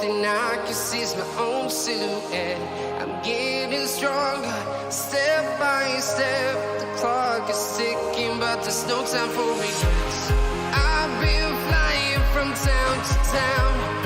thing I can see is my own silhouette. I'm getting stronger, step by step. The clock is ticking, but there's no time for regrets. I've been flying from town to town,